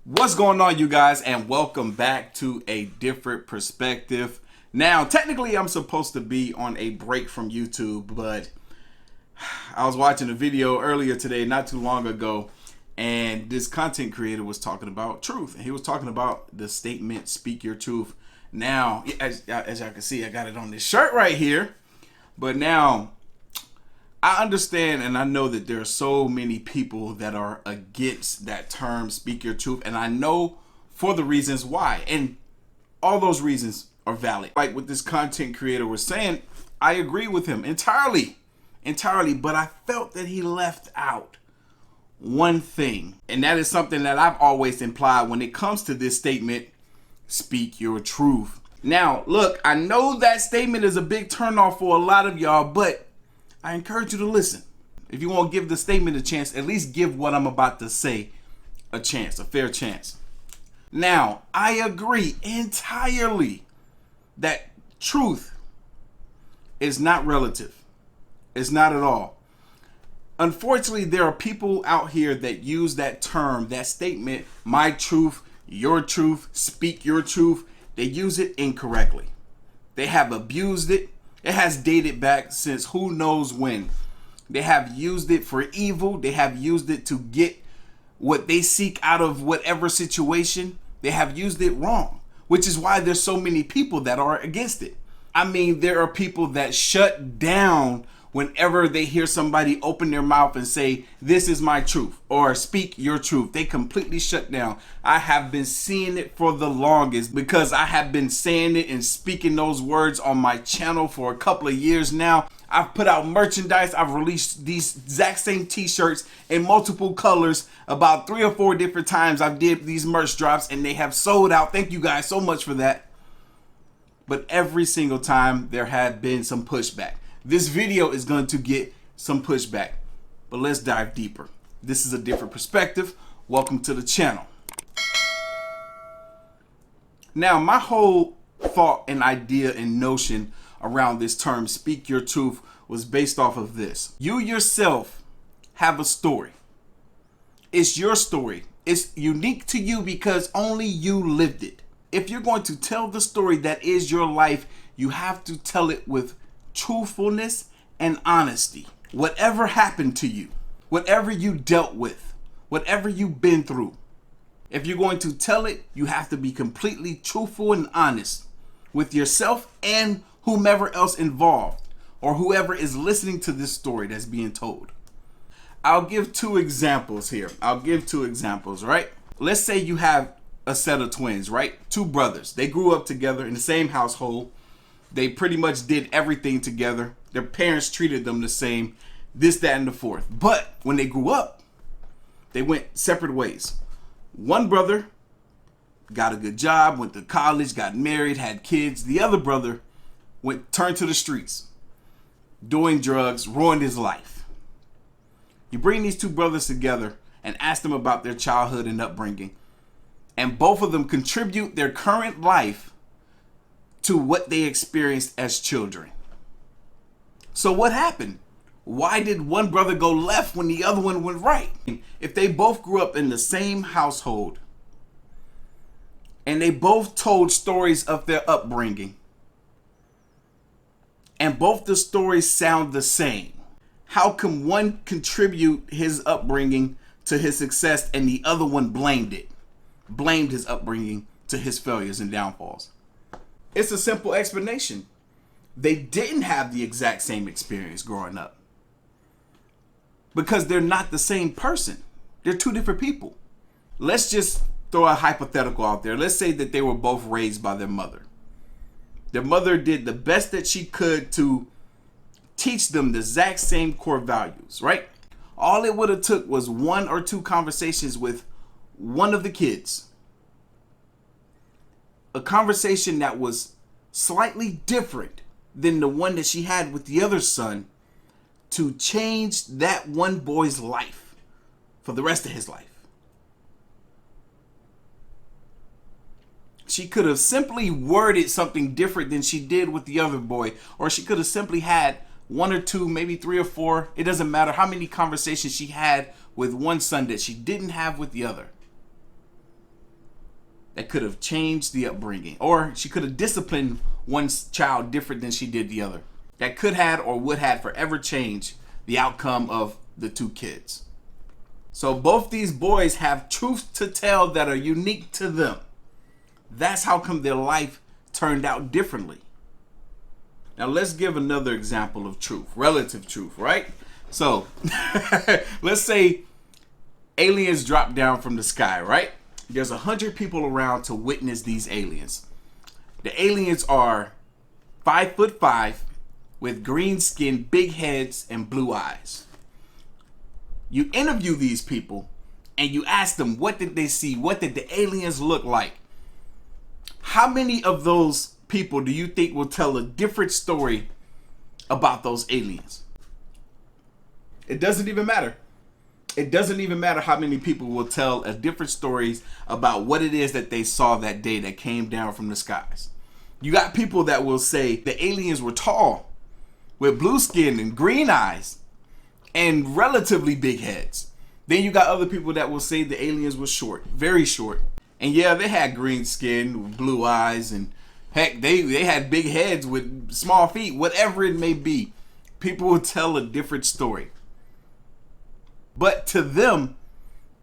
What's going on, you guys, and welcome back to A Different Perspective. Now, technically, I'm supposed to be on a break from YouTube, but I was watching a video earlier today, not too long ago, and this content creator was talking about truth. And he was talking about the statement, speak your truth. Now, as y'all can see, I got it on this shirt right here. But now, I understand and I know that there are so many people that are against that term, speak your truth. And I know for the reasons why. And all those reasons are valid. Like what this content creator was saying, I agree with him entirely. But I felt that he left out one thing. And that is something that I've always implied when it comes to this statement, speak your truth. Now, look, I know that statement is a big turnoff for a lot of y'all, but I encourage you to listen. If you want to give the statement a chance, at least give what I'm about to say a chance, a fair chance. Now, I agree entirely that truth is not relative. It's not at all. Unfortunately, there are people out here that use that term, that statement, my truth, your truth, speak your truth. They use it incorrectly. They have abused it. It has dated back since who knows when. They have used it for evil. They have used it to get what they seek out of whatever situation. They have used it wrong, which is why there's so many people that are against it. I mean, there are people that shut down whenever they hear somebody open their mouth and say, this is my truth, or speak your truth. They completely shut down. I have been seeing it for the longest because I have been saying it and speaking those words on my channel for a couple of years now. I've put out merchandise. I've released these exact same t-shirts in multiple colors about 3 or 4 different times. I've did these merch drops and they have sold out. Thank you guys so much for that. But every single time there had been some pushback. This video is going to get some pushback, but let's dive deeper. This is A Different Perspective. Welcome to the channel. Now, my whole thought and idea and notion around this term, speak your truth, was based off of this. You yourself have a story. It's your story. It's unique to you because only you lived it. If you're going to tell the story that is your life, you have to tell it with truthfulness and honesty. Whatever happened to you, whatever you dealt with, whatever you've been through, if you're going to tell it, you have to be completely truthful and honest with yourself and whomever else involved or whoever is listening to this story that's being told. I'll give 2 examples here. Right? Let's say you have a set of twins, right? 2 brothers. They grew up together in the same household. They pretty much did everything together. Their parents treated them the same, this, that, and the fourth. But when they grew up, they went separate ways. One brother got a good job, went to college, got married, had kids. The other brother turned to the streets, doing drugs, ruined his life. You bring these 2 brothers together and ask them about their childhood and upbringing, and both of them contribute their current life to what they experienced as children. So what happened? Why did one brother go left when the other one went right? If they both grew up in the same household and they both told stories of their upbringing and both the stories sound the same, how can one contribute his upbringing to his success and the other one blamed his upbringing to his failures and downfalls? It's a simple explanation. They didn't have the exact same experience growing up because they're not the same person. They're 2 different people. Let's just throw a hypothetical out there. Let's say that they were both raised by their mother. Their mother did the best that she could to teach them the exact same core values, right? All it would have took was 1 or 2 conversations with one of the kids. A conversation that was slightly different than the one that she had with the other son to change that one boy's life for the rest of his life. She could have simply worded something different than she did with the other boy, or she could have simply had 1 or 2, maybe 3 or 4. It doesn't matter how many conversations she had with one son that she didn't have with the other. that could have changed the upbringing, or she could have disciplined one child different than she did the other. That could have or would have forever changed the outcome of the two kids. So both these boys have truths to tell that are unique to them. That's how come their life turned out differently. Now let's give another example of truth, relative truth, right? So let's say aliens drop down from the sky, right? There's 100 people around to witness these aliens. The aliens are 5'5" with green skin, big heads, and blue eyes. You interview these people and you ask them, what did they see? What did the aliens look like? How many of those people do you think will tell a different story about those aliens? It doesn't even matter. It doesn't even matter how many people will tell a different stories about what it is that they saw that day that came down from the skies. You got people that will say the aliens were tall with blue skin and green eyes and relatively big heads. Then you got other people that will say the aliens were short, very short. And yeah, they had green skin, blue eyes, and heck, they had big heads with small feet, whatever it may be. People will tell a different story. But to them,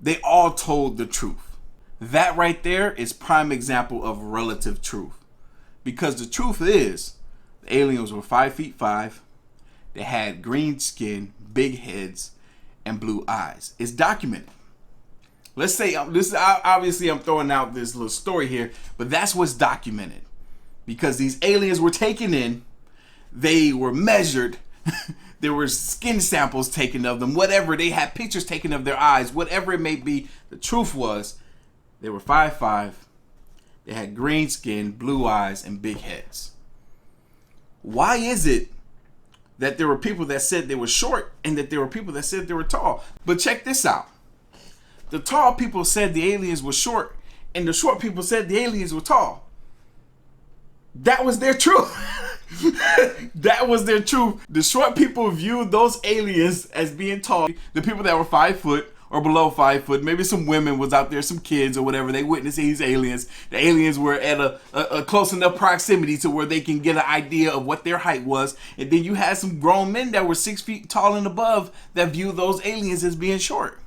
they all told the truth. That right there is prime example of relative truth. Because the truth is, the aliens were 5'5". They had green skin, big heads, and blue eyes. It's documented. Let's say, obviously I'm throwing out this little story here, but that's what's documented. Because these aliens were taken in, they were measured, there were skin samples taken of them, whatever, they had pictures taken of their eyes, whatever it may be. The truth was, they were 5'5", they had green skin, blue eyes, and big heads. Why is it that there were people that said they were short and that there were people that said they were tall? But check this out. The tall people said the aliens were short, and the short people said the aliens were tall. That was their truth. That was their truth. The short people viewed those aliens as being tall. The people that were 5 foot or below 5 foot, maybe some women was out there, some kids or whatever, they witnessed these aliens. The aliens were at a close enough proximity to where they can get an idea of what their height was. And then you had some grown men that were 6 feet tall and above that viewed those aliens as being short.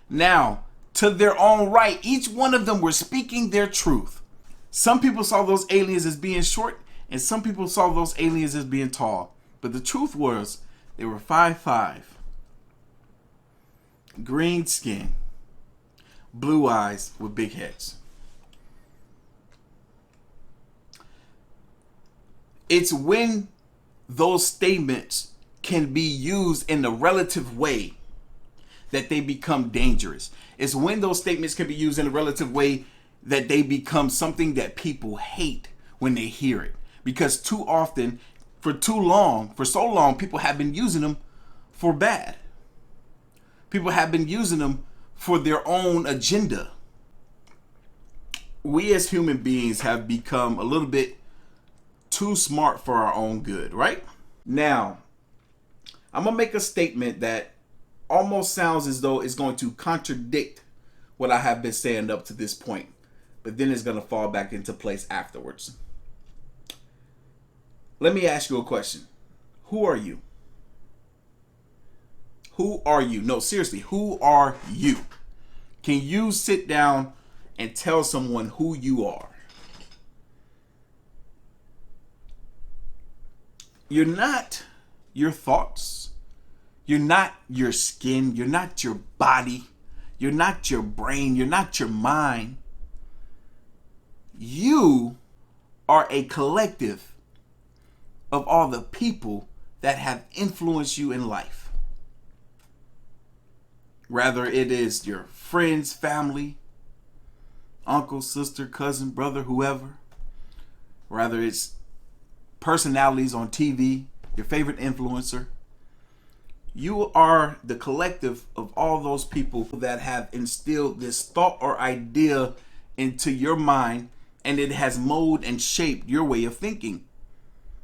Now, to their own right, each one of them were speaking their truth. Some people saw those aliens as being short, and some people saw those aliens as being tall. But the truth was, they were 5'5", green skin, blue eyes with big heads. It's when those statements can be used in a relative way that they become dangerous. It's when those statements can be used in a relative way that they become something that people hate when they hear it. Because too often, for so long, people have been using them for bad. People have been using them for their own agenda. We as human beings have become a little bit too smart for our own good, right? Now, I'm gonna make a statement that almost sounds as though it's going to contradict what I have been saying up to this point, but then it's going to fall back into place afterwards. Let me ask you a question. Who are you? Who are you? No, seriously, who are you? Can you sit down and tell someone who you are? You're not your thoughts. You're not your skin. You're not your body. You're not your brain. You're not your mind. You are a collective of all the people that have influenced you in life. Whether it is your friends, family, uncle, sister, cousin, brother, whoever. Whether it's personalities on TV, your favorite influencer. You are the collective of all those people that have instilled this thought or idea into your mind, and it has molded and shaped your way of thinking.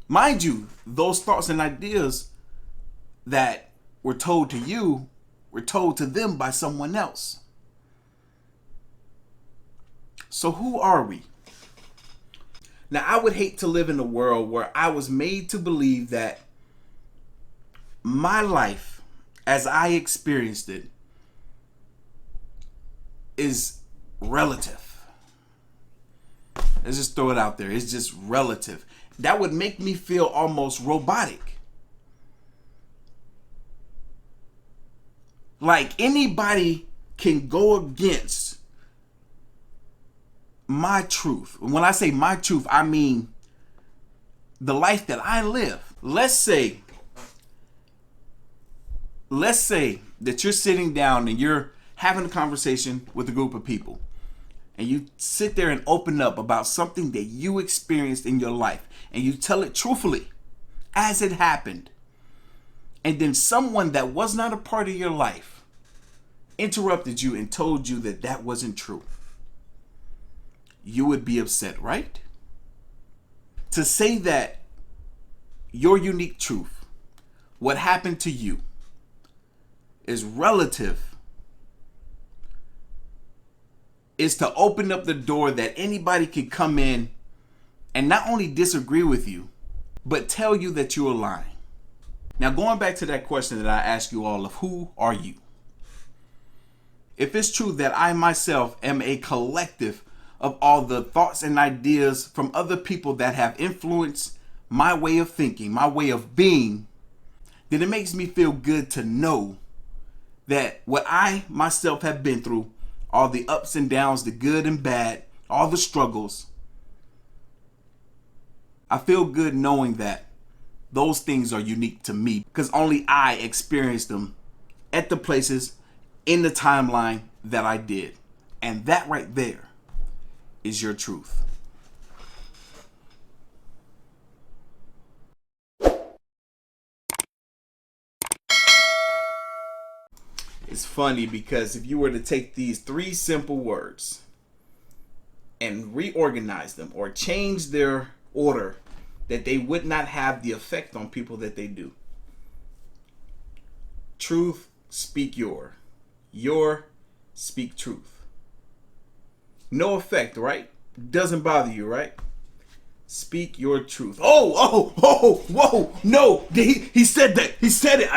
Mind you, those thoughts and ideas that were told to you were told to them by someone else. So who are we? Now, I would hate to live in a world where I was made to believe that my life, as I experienced it, is relative. Let's just throw it out there. It's just relative. That would make me feel almost robotic. Like anybody can go against my truth. When I say my truth, I mean the life that I live. Let's say that you're sitting down and you're having a conversation with a group of people, and you sit there and open up about something that you experienced in your life, and you tell it truthfully as it happened. And then someone that was not a part of your life interrupted you and told you that that wasn't true. You would be upset, right? To say that your unique truth, what happened to you, is relative, is to open up the door that anybody can come in and not only disagree with you, but tell you that you are lying. Now, going back to that question that I asked you all of who are you? If it's true that I myself am a collective of all the thoughts and ideas from other people that have influenced my way of thinking, my way of being, then it makes me feel good to know that what I myself have been through, all the ups and downs, the good and bad, all the struggles, I feel good knowing that those things are unique to me because only I experienced them at the places in the timeline that I did. And that right there is your truth. It's funny because if you were to take these 3 simple words and reorganize them or change their order, that they would not have the effect on people that they do. Truth, speak your. Your, speak truth. No effect, right? Doesn't bother you, right? Speak your truth. Whoa, no, he said that. He said it.